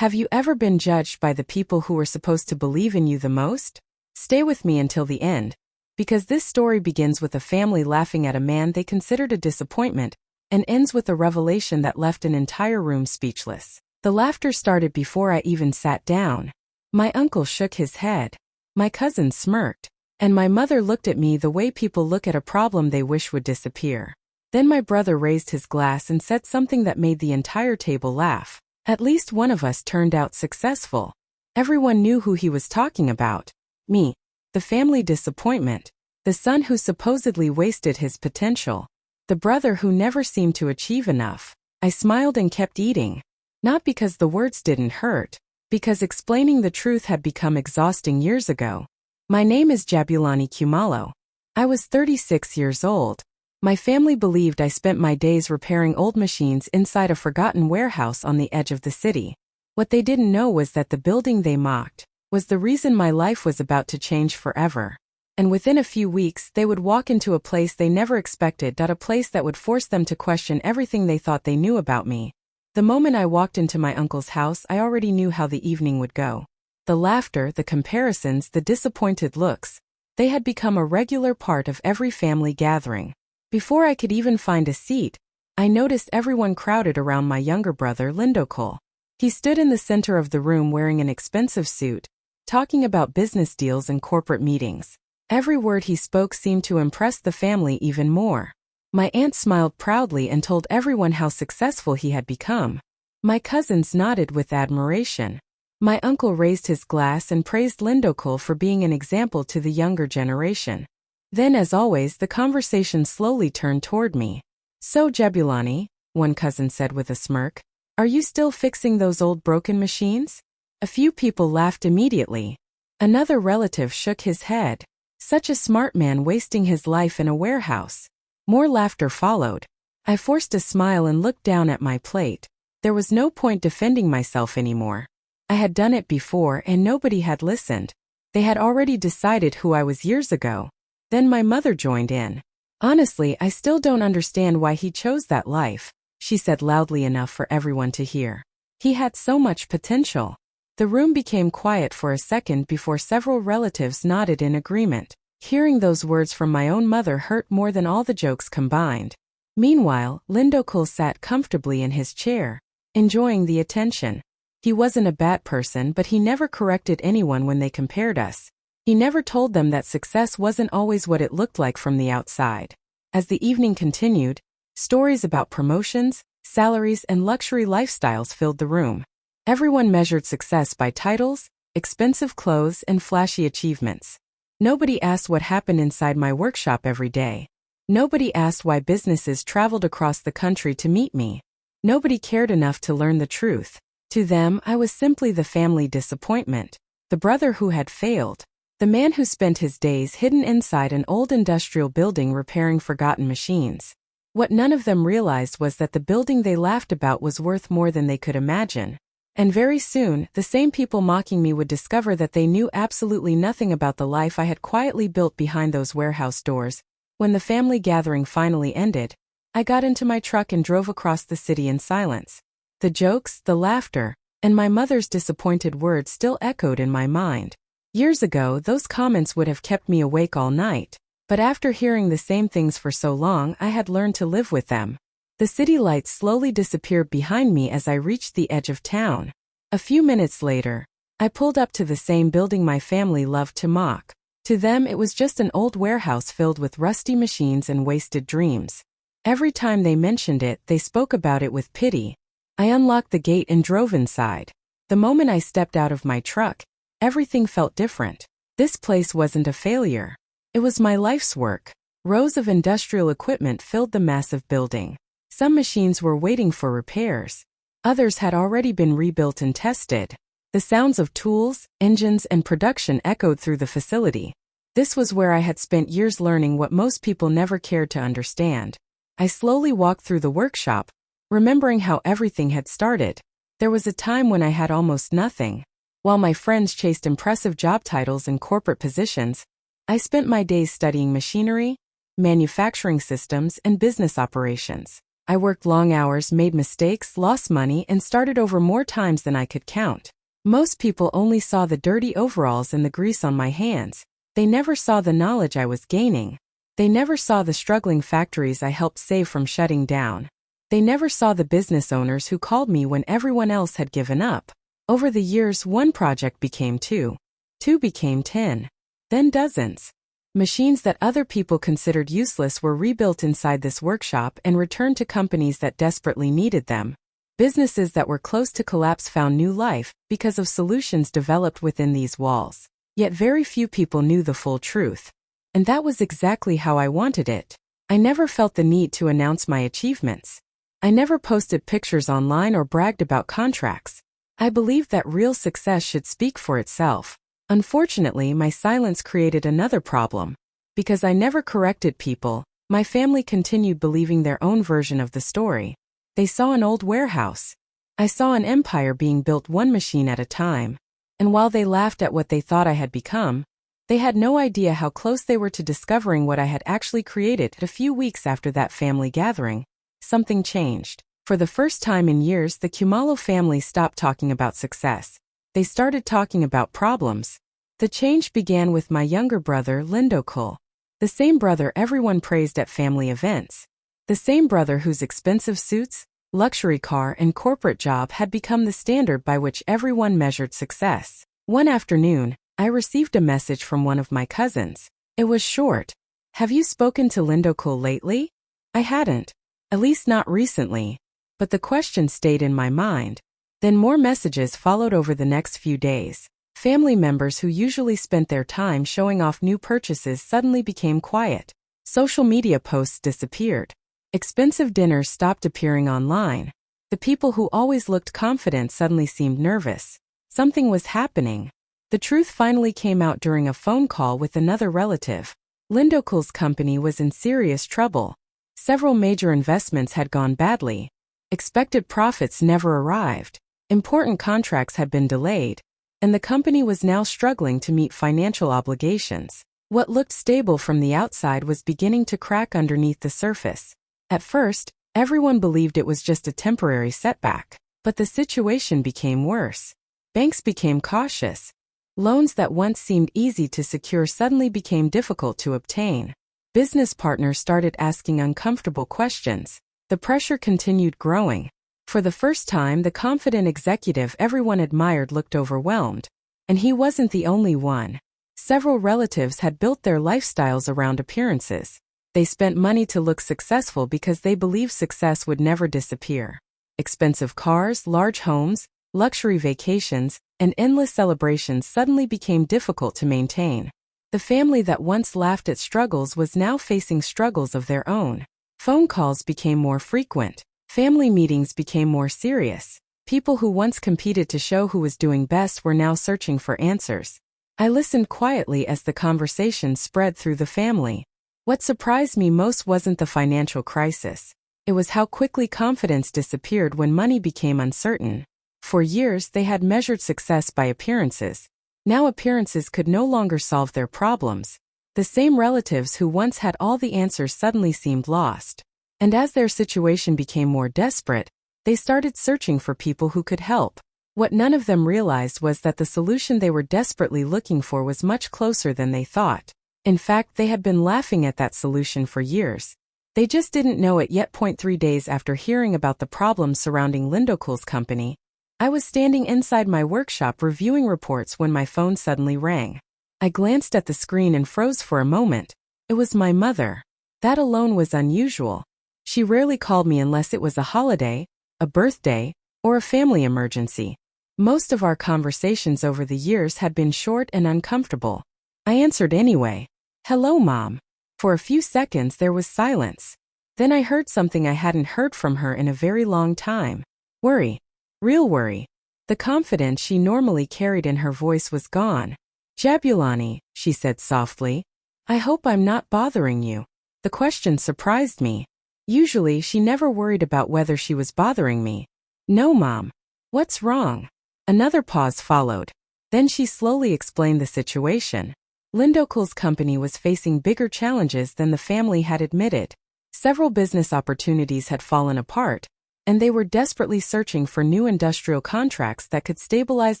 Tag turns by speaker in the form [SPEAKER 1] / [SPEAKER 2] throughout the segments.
[SPEAKER 1] Have you ever been judged by the people who were supposed to believe in you the most? Stay with me until the end, because this story begins with a family laughing at a man they considered a disappointment and ends with a revelation that left an entire room speechless. The laughter started before I even sat down. My uncle shook his head. My cousin smirked. And my mother looked at me the way people look at a problem they wish would disappear. Then my brother raised his glass and said something that made the entire table laugh. At least one of us turned out successful. Everyone knew who he was talking about. Me. The family disappointment. The son who supposedly wasted his potential. The brother who never seemed to achieve enough. I smiled and kept eating. Not because the words didn't hurt, because explaining the truth had become exhausting years ago. My name is Jabulani Kumalo. I was 36 years old. My family believed I spent my days repairing old machines inside a forgotten warehouse on the edge of the city. What they didn't know was that the building they mocked was the reason my life was about to change forever. And within a few weeks they would walk into a place they never expected, a place that would force them to question everything they thought they knew about me. The moment I walked into my uncle's house, I already knew how the evening would go. The laughter, the comparisons, the disappointed looks, they had become a regular part of every family gathering. Before I could even find a seat, I noticed everyone crowded around my younger brother, Lindokul. He stood in the center of the room wearing an expensive suit, talking about business deals and corporate meetings. Every word he spoke seemed to impress the family even more. My aunt smiled proudly and told everyone how successful he had become. My cousins nodded with admiration. My uncle raised his glass and praised Lindokul for being an example to the younger generation. Then, as always, the conversation slowly turned toward me. "So, Jabulani," one cousin said with a smirk, "are you still fixing those old broken machines?" A few people laughed immediately. Another relative shook his head. Such a smart man wasting his life in a warehouse. More laughter followed. I forced a smile and looked down at my plate. There was no point defending myself anymore. I had done it before and nobody had listened. They had already decided who I was years ago. Then my mother joined in. "Honestly, I still don't understand why he chose that life," she said loudly enough for everyone to hear. "He had so much potential." The room became quiet for a second before several relatives nodded in agreement. Hearing those words from my own mother hurt more than all the jokes combined. Meanwhile, Lindokul sat comfortably in his chair, enjoying the attention. He wasn't a bad person, but he never corrected anyone when they compared us. He never told them that success wasn't always what it looked like from the outside. As the evening continued, stories about promotions, salaries, and luxury lifestyles filled the room. Everyone measured success by titles, expensive clothes, and flashy achievements. Nobody asked what happened inside my workshop every day. Nobody asked why businesses traveled across the country to meet me. Nobody cared enough to learn the truth. To them, I was simply the family disappointment, the brother who had failed. The man who spent his days hidden inside an old industrial building repairing forgotten machines. What none of them realized was that the building they laughed about was worth more than they could imagine. And very soon, the same people mocking me would discover that they knew absolutely nothing about the life I had quietly built behind those warehouse doors. When the family gathering finally ended, I got into my truck and drove across the city in silence. The jokes, the laughter, and my mother's disappointed words still echoed in my mind. Years ago, those comments would have kept me awake all night, but after hearing the same things for so long, I had learned to live with them. The city lights slowly disappeared behind me as I reached the edge of town. A few minutes later, I pulled up to the same building my family loved to mock. To them, it was just an old warehouse filled with rusty machines and wasted dreams. Every time they mentioned it, they spoke about it with pity. I unlocked the gate and drove inside. The moment I stepped out of my truck, everything felt different. This place wasn't a failure. It was my life's work. Rows of industrial equipment filled the massive building. Some machines were waiting for repairs. Others had already been rebuilt and tested. The sounds of tools, engines, and production echoed through the facility. This was where I had spent years learning what most people never cared to understand. I slowly walked through the workshop, remembering how everything had started. There was a time when I had almost nothing. While my friends chased impressive job titles and corporate positions, I spent my days studying machinery, manufacturing systems, and business operations. I worked long hours, made mistakes, lost money, and started over more times than I could count. Most people only saw the dirty overalls and the grease on my hands. They never saw the knowledge I was gaining. They never saw the struggling factories I helped save from shutting down. They never saw the business owners who called me when everyone else had given up. Over the years, one project became two. Two became 10. Then dozens. Machines that other people considered useless were rebuilt inside this workshop and returned to companies that desperately needed them. Businesses that were close to collapse found new life because of solutions developed within these walls. Yet very few people knew the full truth. And that was exactly how I wanted it. I never felt the need to announce my achievements. I never posted pictures online or bragged about contracts. I believed that real success should speak for itself. Unfortunately, my silence created another problem. Because I never corrected people, my family continued believing their own version of the story. They saw an old warehouse. I saw an empire being built one machine at a time. And while they laughed at what they thought I had become, they had no idea how close they were to discovering what I had actually created. A few weeks after that family gathering, something changed. For the first time in years, the Kumalo family stopped talking about success. They started talking about problems. The change began with my younger brother, Lindokul. The same brother everyone praised at family events. The same brother whose expensive suits, luxury car, and corporate job had become the standard by which everyone measured success. One afternoon, I received a message from one of my cousins. It was short. "Have you spoken to Lindokul lately?" I hadn't. At least not recently. But the question stayed in my mind. Then more messages followed over the next few days. Family members who usually spent their time showing off new purchases suddenly became quiet. Social media posts disappeared. Expensive dinners stopped appearing online. The people who always looked confident suddenly seemed nervous. Something was happening. The truth finally came out during a phone call with another relative. Lindokul's company was in serious trouble. Several major investments had gone badly. Expected profits never arrived. Important contracts had been delayed. And the company was now struggling to meet financial obligations. What looked stable from the outside was beginning to crack underneath the surface. At first, everyone believed it was just a temporary setback. But the situation became worse. Banks became cautious. Loans that once seemed easy to secure suddenly became difficult to obtain. Business partners started asking uncomfortable questions. The pressure continued growing. For the first time, the confident executive everyone admired looked overwhelmed. And he wasn't the only one. Several relatives had built their lifestyles around appearances. They spent money to look successful because they believed success would never disappear. Expensive cars, large homes, luxury vacations, and endless celebrations suddenly became difficult to maintain. The family that once laughed at struggles was now facing struggles of their own. Phone calls became more frequent. Family meetings became more serious. People who once competed to show who was doing best were now searching for answers. I listened quietly as the conversation spread through the family. What surprised me most wasn't the financial crisis. It was how quickly confidence disappeared when money became uncertain. For years, they had measured success by appearances. Now appearances could no longer solve their problems. The same relatives who once had all the answers suddenly seemed lost. And as their situation became more desperate, they started searching for people who could help. What none of them realized was that the solution they were desperately looking for was much closer than they thought. In fact, they had been laughing at that solution for years. They just didn't know it yet. 3 days after hearing about the problems surrounding Lindokul's company, I was standing inside my workshop reviewing reports when my phone suddenly rang. I glanced at the screen and froze for a moment. It was my mother. That alone was unusual. She rarely called me unless it was a holiday, a birthday, or a family emergency. Most of our conversations over the years had been short and uncomfortable. I answered anyway. "Hello, Mom." For a few seconds there was silence. Then I heard something I hadn't heard from her in a very long time. Worry. Real worry. The confidence she normally carried in her voice was gone. "Jabulani," she said softly. "I hope I'm not bothering you." The question surprised me. Usually she never worried about whether she was bothering me. "No, Mom." "What's wrong?" Another pause followed. Then she slowly explained the situation. Lindokul's company was facing bigger challenges than the family had admitted. Several business opportunities had fallen apart, and they were desperately searching for new industrial contracts that could stabilize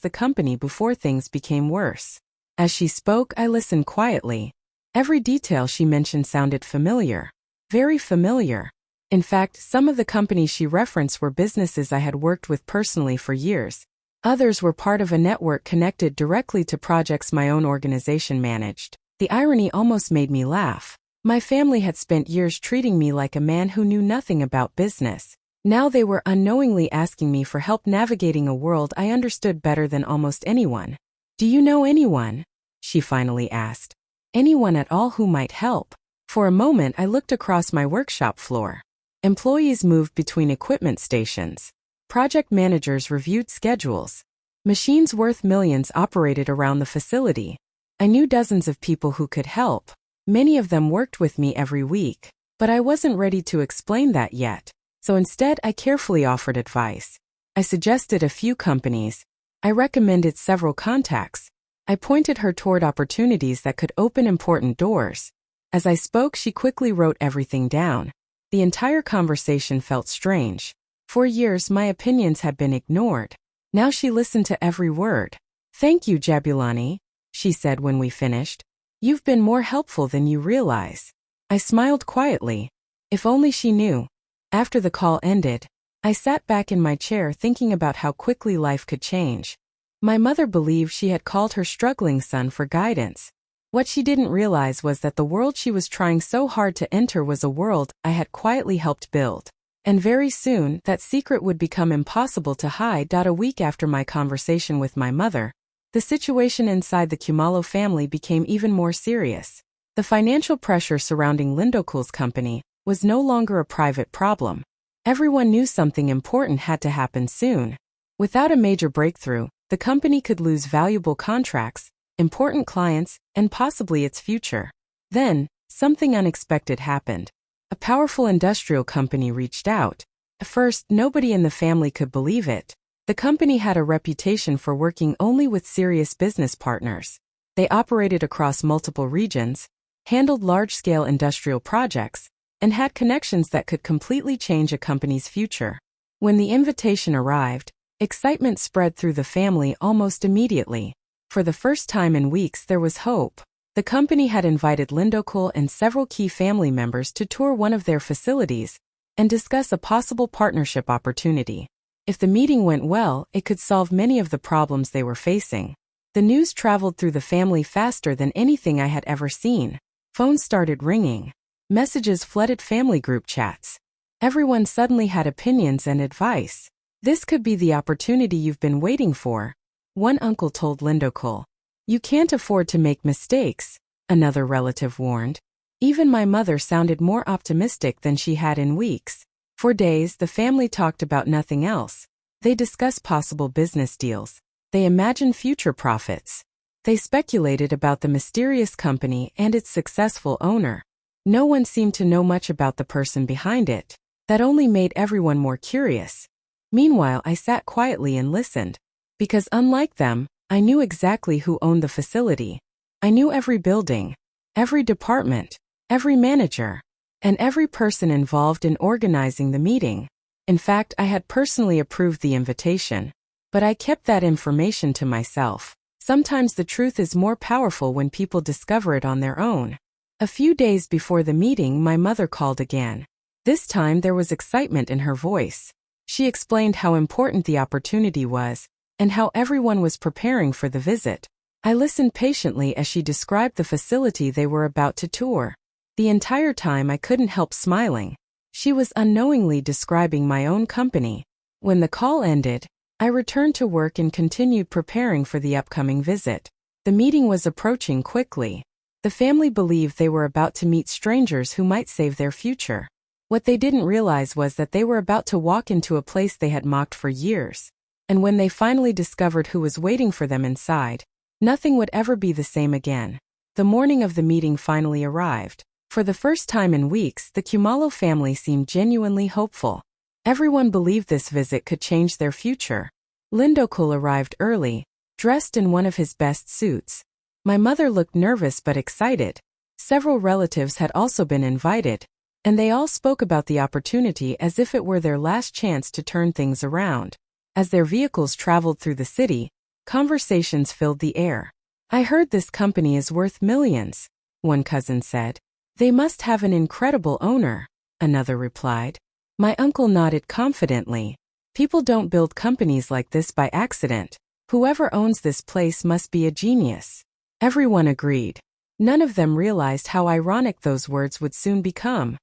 [SPEAKER 1] the company before things became worse. As she spoke, I listened quietly. Every detail she mentioned sounded familiar. Very familiar. In fact, some of the companies she referenced were businesses I had worked with personally for years. Others were part of a network connected directly to projects my own organization managed. The irony almost made me laugh. My family had spent years treating me like a man who knew nothing about business. Now they were unknowingly asking me for help navigating a world I understood better than almost anyone. "Do you know anyone?" she finally asked. "Anyone at all who might help?" For a moment I looked across my workshop floor. Employees moved between equipment stations. Project managers reviewed schedules. Machines worth millions operated around the facility. I knew dozens of people who could help. Many of them worked with me every week. But I wasn't ready to explain that yet. So instead I carefully offered advice. I suggested a few companies. I recommended several contacts. I pointed her toward opportunities that could open important doors. As I spoke, she quickly wrote everything down. The entire conversation felt strange. For years my opinions had been ignored. Now she listened to every word. "Thank you, Jabulani," she said when we finished. "You've been more helpful than you realize." I smiled quietly. If only she knew. After the call ended, I sat back in my chair thinking about how quickly life could change. My mother believed she had called her struggling son for guidance. What she didn't realize was that the world she was trying so hard to enter was a world I had quietly helped build. And very soon, that secret would become impossible to hide. A week after my conversation with my mother, the situation inside the Kumalo family became even more serious. The financial pressure surrounding Lindokul's company was no longer a private problem. Everyone knew something important had to happen soon. Without a major breakthrough, the company could lose valuable contracts, important clients, and possibly its future. Then, something unexpected happened. A powerful industrial company reached out. At first, nobody in the family could believe it. The company had a reputation for working only with serious business partners. They operated across multiple regions, handled large-scale industrial projects, and had connections that could completely change a company's future. When the invitation arrived, excitement spread through the family almost immediately. For the first time in weeks there was hope. The company had invited Lindokul and several key family members to tour one of their facilities and discuss a possible partnership opportunity. If the meeting went well, it could solve many of the problems they were facing. The news traveled through the family faster than anything I had ever seen. Phones started ringing. Messages flooded family group chats. Everyone suddenly had opinions and advice. "This could be the opportunity you've been waiting for," one uncle told Lindokul. "You can't afford to make mistakes," another relative warned. Even my mother sounded more optimistic than she had in weeks. For days, the family talked about nothing else. They discussed possible business deals. They imagined future profits. They speculated about the mysterious company and its successful owner. No one seemed to know much about the person behind it. That only made everyone more curious. Meanwhile, I sat quietly and listened. Because unlike them, I knew exactly who owned the facility. I knew every building, every department, every manager, and every person involved in organizing the meeting. In fact, I had personally approved the invitation. But I kept that information to myself. Sometimes the truth is more powerful when people discover it on their own. A few days before the meeting, my mother called again. This time there was excitement in her voice. She explained how important the opportunity was, and how everyone was preparing for the visit. I listened patiently as she described the facility they were about to tour. The entire time I couldn't help smiling. She was unknowingly describing my own company. When the call ended, I returned to work and continued preparing for the upcoming visit. The meeting was approaching quickly. The family believed they were about to meet strangers who might save their future. What they didn't realize was that they were about to walk into a place they had mocked for years. And when they finally discovered who was waiting for them inside, nothing would ever be the same again. The morning of the meeting finally arrived. For the first time in weeks, the Kumalo family seemed genuinely hopeful. Everyone believed this visit could change their future. Lindokul arrived early, dressed in one of his best suits. My mother looked nervous but excited. Several relatives had also been invited, and they all spoke about the opportunity as if it were their last chance to turn things around. As their vehicles traveled through the city, conversations filled the air. "I heard this company is worth millions," one cousin said. "They must have an incredible owner," another replied. My uncle nodded confidently. "People don't build companies like this by accident. Whoever owns this place must be a genius." Everyone agreed. None of them realized how ironic those words would soon become.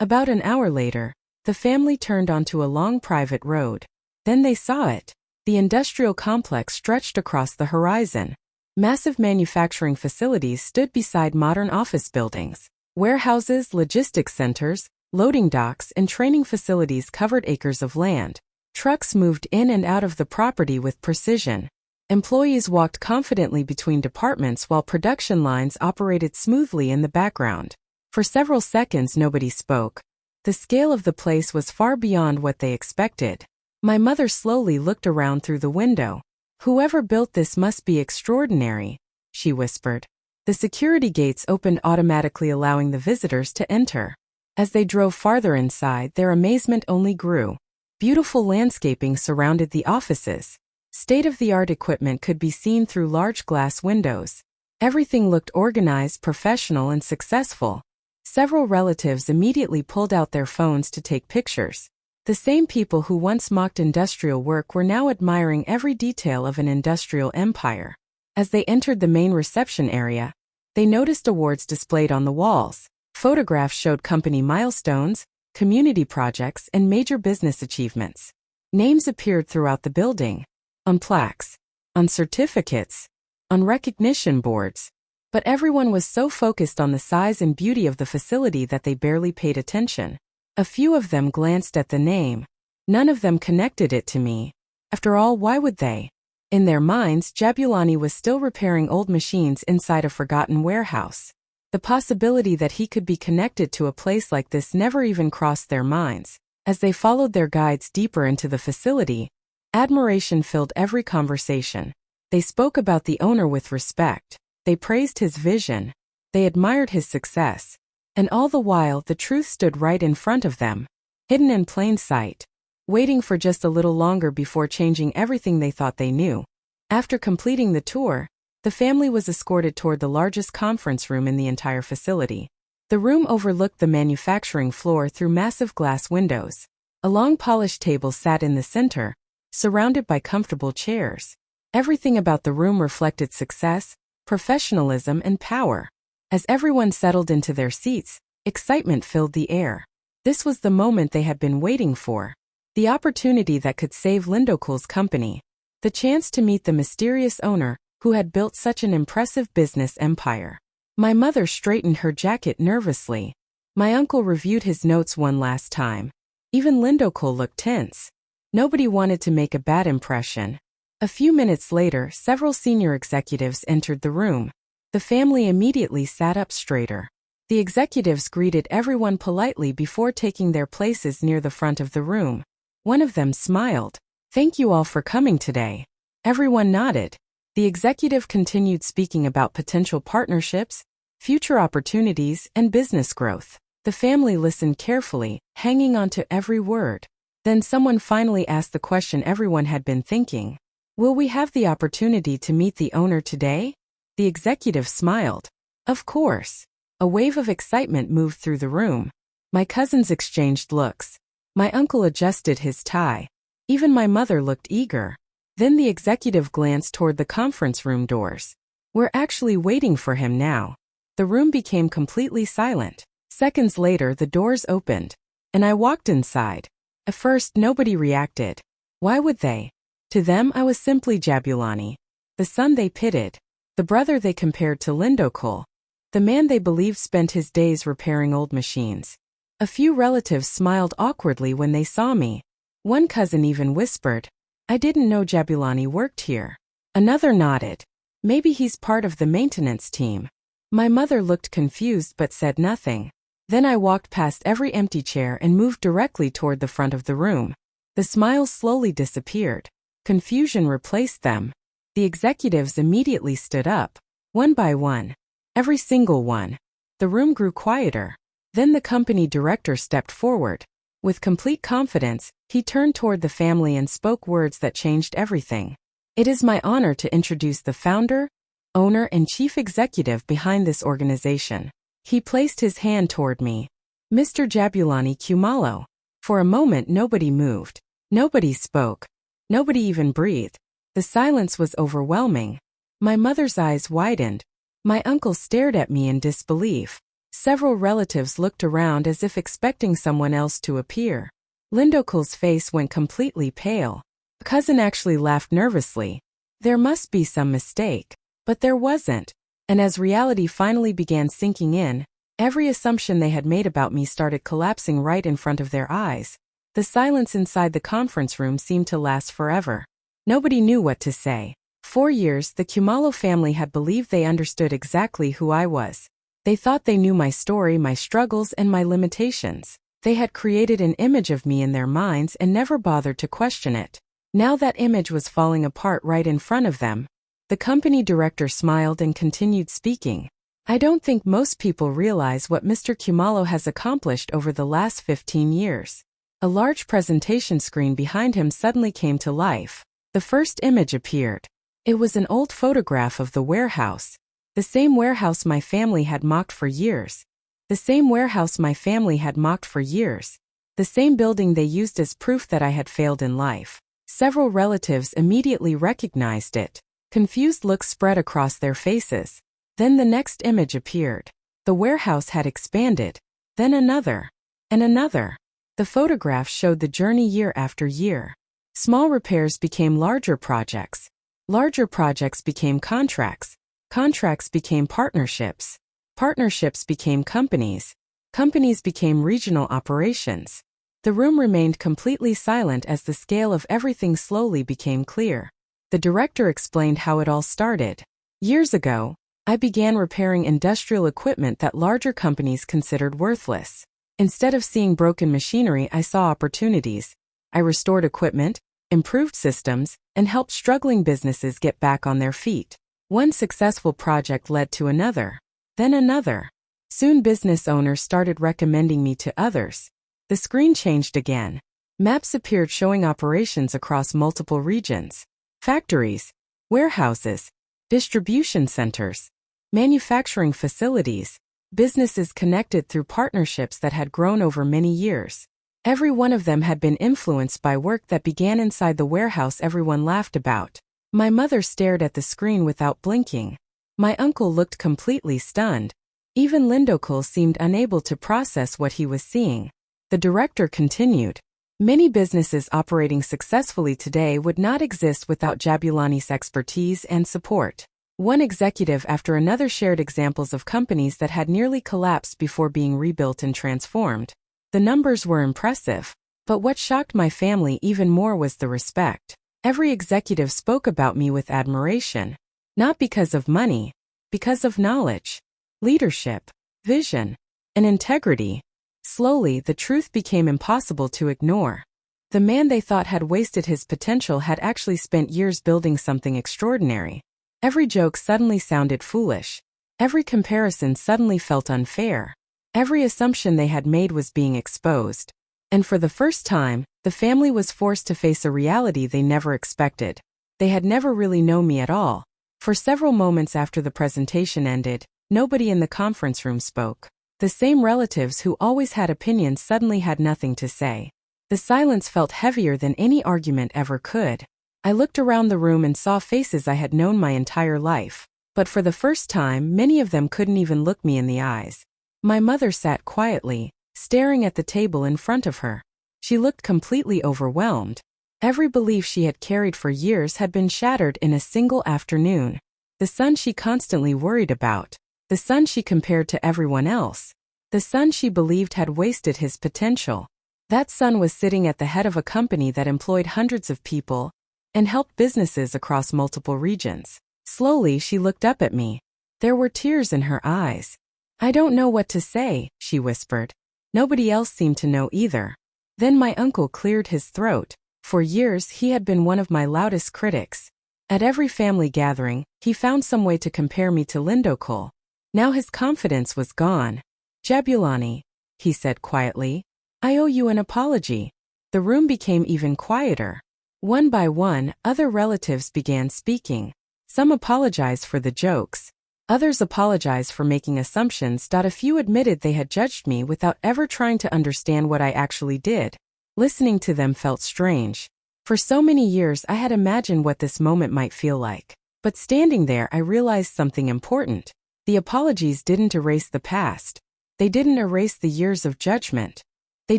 [SPEAKER 1] About an hour later, the family turned onto a long private road. Then they saw it. The industrial complex stretched across the horizon. Massive manufacturing facilities stood beside modern office buildings. Warehouses, logistics centers, loading docks, and training facilities covered acres of land. Trucks moved in and out of the property with precision. Employees walked confidently between departments while production lines operated smoothly in the background. For several seconds nobody spoke. The scale of the place was far beyond what they expected. My mother slowly looked around through the window. "Whoever built this must be extraordinary," she whispered. The security gates opened automatically, allowing the visitors to enter. As they drove farther inside, their amazement only grew. Beautiful landscaping surrounded the offices. State-of-the-art equipment could be seen through large glass windows. Everything looked organized, professional, and successful. Several relatives immediately pulled out their phones to take pictures. The same people who once mocked industrial work were now admiring every detail of an industrial empire. As they entered the main reception area, they noticed awards displayed on the walls. Photographs showed company milestones, community projects, and major business achievements. Names appeared throughout the building, on plaques, on certificates, on recognition boards. But everyone was so focused on the size and beauty of the facility that they barely paid attention. A few of them glanced at the name. None of them connected it to me. After all, why would they? In their minds, Jabulani was still repairing old machines inside a forgotten warehouse. The possibility that he could be connected to a place like this never even crossed their minds. As they followed their guides deeper into the facility, admiration filled every conversation. They spoke about the owner with respect. They praised his vision. They admired his success. And all the while, the truth stood right in front of them, hidden in plain sight, waiting for just a little longer before changing everything they thought they knew. After completing the tour, the family was escorted toward the largest conference room in the entire facility. The room overlooked the manufacturing floor through massive glass windows. A long polished table sat in the center, surrounded by comfortable chairs. Everything about the room reflected success, professionalism, and power. As everyone settled into their seats, excitement filled the air. This was the moment they had been waiting for. The opportunity that could save Lindocool's company. The chance to meet the mysterious owner who had built such an impressive business empire. My mother straightened her jacket nervously. My uncle reviewed his notes one last time. Even Lindocool looked tense. Nobody wanted to make a bad impression. A few minutes later, several senior executives entered the room. The family immediately sat up straighter. The executives greeted everyone politely before taking their places near the front of the room. One of them smiled. "Thank you all for coming today." Everyone nodded. The executive continued speaking about potential partnerships, future opportunities, and business growth. The family listened carefully, hanging on to every word. Then someone finally asked the question everyone had been thinking. "Will we have the opportunity to meet the owner today?" The executive smiled. "Of course." A wave of excitement moved through the room. My cousins exchanged looks. My uncle adjusted his tie. Even my mother looked eager. Then the executive glanced toward the conference room doors. "We're actually waiting for him now." The room became completely silent. Seconds later, the doors opened, and I walked inside. At first, nobody reacted. Why would they? To them, I was simply Jabulani, the son they pitied, the brother they compared to Lindocool, the man they believed spent his days repairing old machines. A few relatives smiled awkwardly when they saw me. One cousin even whispered, "I didn't know Jabulani worked here." Another nodded. "Maybe he's part of the maintenance team." My mother looked confused but said nothing. Then I walked past every empty chair and moved directly toward the front of the room. The smiles slowly disappeared. Confusion replaced them. The executives immediately stood up, one by one. Every single one. The room grew quieter. Then the company director stepped forward. With complete confidence, he turned toward the family and spoke words that changed everything. "It is my honor to introduce the founder, owner and chief executive behind this organization." He placed his hand toward me. "Mr. Jabulani Kumalo." For a moment nobody moved. Nobody spoke. Nobody even breathed. The silence was overwhelming. My mother's eyes widened. My uncle stared at me in disbelief. Several relatives looked around as if expecting someone else to appear. Lindokul's face went completely pale. Cousin actually laughed nervously. There must be some mistake. But there wasn't. And as reality finally began sinking in, every assumption they had made about me started collapsing right in front of their eyes. The silence inside the conference room seemed to last forever. Nobody knew what to say. For years, the Kumalo family had believed they understood exactly who I was. They thought they knew my story, my struggles, and my limitations. They had created an image of me in their minds and never bothered to question it. Now that image was falling apart right in front of them. The company director smiled and continued speaking. "I don't think most people realize what Mr. Kumalo has accomplished over the last 15 years. A large presentation screen behind him suddenly came to life. The first image appeared. It was an old photograph of the warehouse. The same warehouse my family had mocked for years. The same warehouse my family had mocked for years. The same building they used as proof that I had failed in life. Several relatives immediately recognized it. Confused looks spread across their faces. Then the next image appeared. The warehouse had expanded. Then another. And another. The photograph showed the journey year after year. Small repairs became larger projects. Larger projects became contracts. Contracts became partnerships. Partnerships became companies. Companies became regional operations. The room remained completely silent as the scale of everything slowly became clear. The director explained how it all started. "Years ago, I began repairing industrial equipment that larger companies considered worthless. Instead of seeing broken machinery, I saw opportunities. I restored equipment, improved systems, and helped struggling businesses get back on their feet. One successful project led to another, then another. Soon business owners started recommending me to others. The screen changed again. Maps appeared showing operations across multiple regions. Factories, warehouses, distribution centers, manufacturing facilities, businesses connected through partnerships that had grown over many years. Every one of them had been influenced by work that began inside the warehouse everyone laughed about. My mother stared at the screen without blinking. My uncle looked completely stunned. Even Lindokul seemed unable to process what he was seeing. The director continued. "Many businesses operating successfully today would not exist without Jabulani's expertise and support." One executive after another shared examples of companies that had nearly collapsed before being rebuilt and transformed. The numbers were impressive. But what shocked my family even more was the respect. Every executive spoke about me with admiration. Not because of money, because of knowledge, leadership, vision, and integrity. Slowly, the truth became impossible to ignore. The man they thought had wasted his potential had actually spent years building something extraordinary. Every joke suddenly sounded foolish. Every comparison suddenly felt unfair. Every assumption they had made was being exposed. And for the first time, the family was forced to face a reality they never expected. They had never really known me at all. For several moments after the presentation ended, nobody in the conference room spoke. The same relatives who always had opinions suddenly had nothing to say. The silence felt heavier than any argument ever could. I looked around the room and saw faces I had known my entire life. But for the first time, many of them couldn't even look me in the eyes. My mother sat quietly, staring at the table in front of her. She looked completely overwhelmed. Every belief she had carried for years had been shattered in a single afternoon. The son she constantly worried about. The son she compared to everyone else. The son she believed had wasted his potential. That son was sitting at the head of a company that employed hundreds of people and helped businesses across multiple regions. Slowly, she looked up at me. There were tears in her eyes. "I don't know what to say," she whispered. Nobody else seemed to know either. Then my uncle cleared his throat. For years, he had been one of my loudest critics. At every family gathering, he found some way to compare me to Lindokul. Now his confidence was gone. "Jabulani, he said quietly. "I owe you an apology." The room became even quieter. One by one, other relatives began speaking. Some apologized for the jokes. Others apologized for making assumptions. A few admitted they had judged me without ever trying to understand what I actually did. Listening to them felt strange. For so many years I had imagined what this moment might feel like. But standing there I realized something important. The apologies didn't erase the past. They didn't erase the years of judgment. They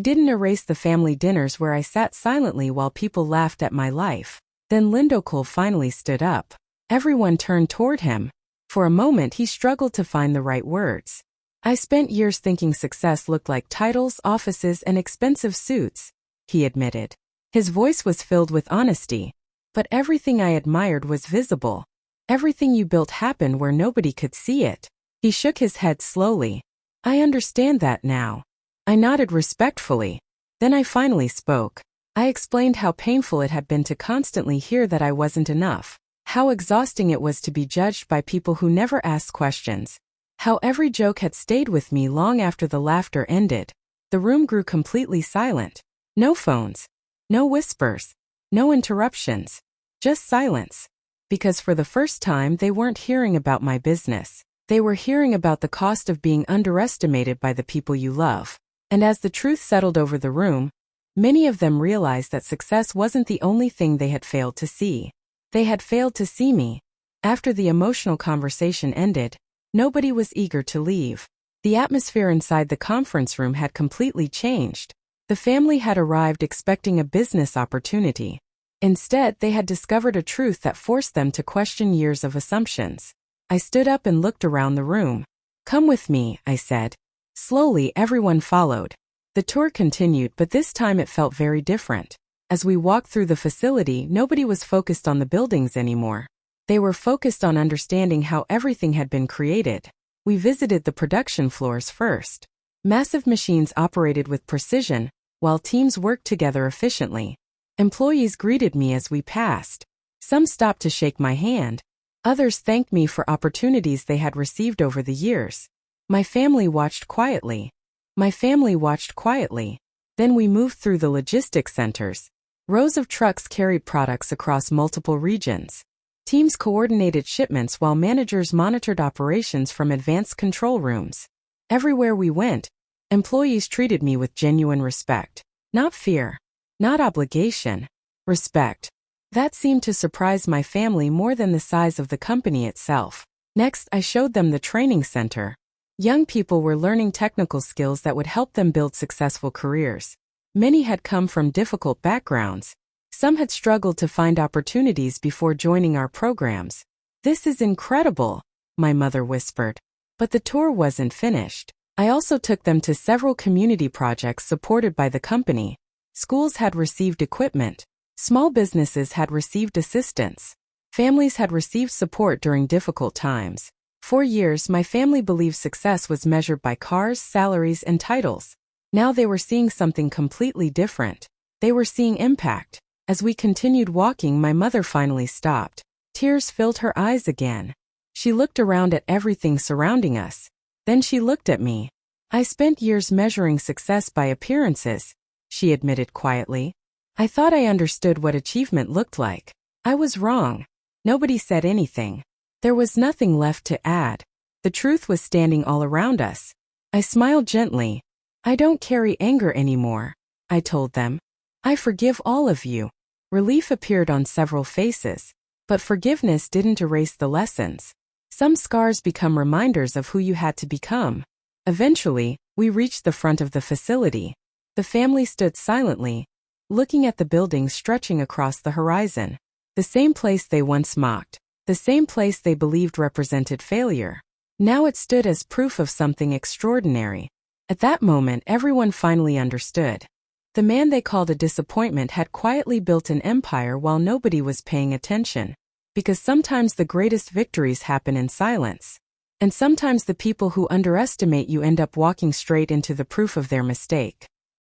[SPEAKER 1] didn't erase the family dinners where I sat silently while people laughed at my life. Then Lindokul finally stood up. Everyone turned toward him. For a moment he struggled to find the right words. "I spent years thinking success looked like titles, offices, and expensive suits," he admitted. His voice was filled with honesty. "But everything I admired was visible. Everything you built happened where nobody could see it." He shook his head slowly. "I understand that now." I nodded respectfully. Then I finally spoke. I explained how painful it had been to constantly hear that I wasn't enough. How exhausting it was to be judged by people who never asked questions. How every joke had stayed with me long after the laughter ended. The room grew completely silent. No phones. No whispers. No interruptions. Just silence. Because for the first time they weren't hearing about my business. They were hearing about the cost of being underestimated by the people you love. And as the truth settled over the room, many of them realized that success wasn't the only thing they had failed to see. They had failed to see me. After the emotional conversation ended, nobody was eager to leave. The atmosphere inside the conference room had completely changed. The family had arrived expecting a business opportunity. Instead, they had discovered a truth that forced them to question years of assumptions. I stood up and looked around the room. "Come with me," I said. Slowly, everyone followed. The tour continued, but this time it felt very different. As we walked through the facility, nobody was focused on the buildings anymore. They were focused on understanding how everything had been created. We visited the production floors first. Massive machines operated with precision, while teams worked together efficiently. Employees greeted me as we passed. Some stopped to shake my hand. Others thanked me for opportunities they had received over the years. My family watched quietly. Then we moved through the logistics centers. Rows of trucks carried products across multiple regions. Teams coordinated shipments while managers monitored operations from advanced control rooms. Everywhere we went, employees treated me with genuine respect. Not fear. Not obligation. Respect. That seemed to surprise my family more than the size of the company itself. Next, I showed them the training center. Young people were learning technical skills that would help them build successful careers. Many had come from difficult backgrounds. Some had struggled to find opportunities before joining our programs. "This is incredible," my mother whispered. But the tour wasn't finished. I also took them to several community projects supported by the company. Schools had received equipment. Small businesses had received assistance. Families had received support during difficult times. For years, my family believed success was measured by cars, salaries, and titles. Now they were seeing something completely different. They were seeing impact. As we continued walking, my mother finally stopped. Tears filled her eyes again. She looked around at everything surrounding us. Then she looked at me. "I spent years measuring success by appearances," she admitted quietly. "I thought I understood what achievement looked like. I was wrong." Nobody said anything. There was nothing left to add. The truth was standing all around us. I smiled gently. "I don't carry anger anymore," I told them. "I forgive all of you." Relief appeared on several faces. But forgiveness didn't erase the lessons. Some scars become reminders of who you had to become. Eventually, we reached the front of the facility. The family stood silently, looking at the buildings stretching across the horizon. The same place they once mocked. The same place they believed represented failure. Now it stood as proof of something extraordinary. At that moment, everyone finally understood. The man they called a disappointment had quietly built an empire while nobody was paying attention. Because sometimes the greatest victories happen in silence. And sometimes the people who underestimate you end up walking straight into the proof of their mistake.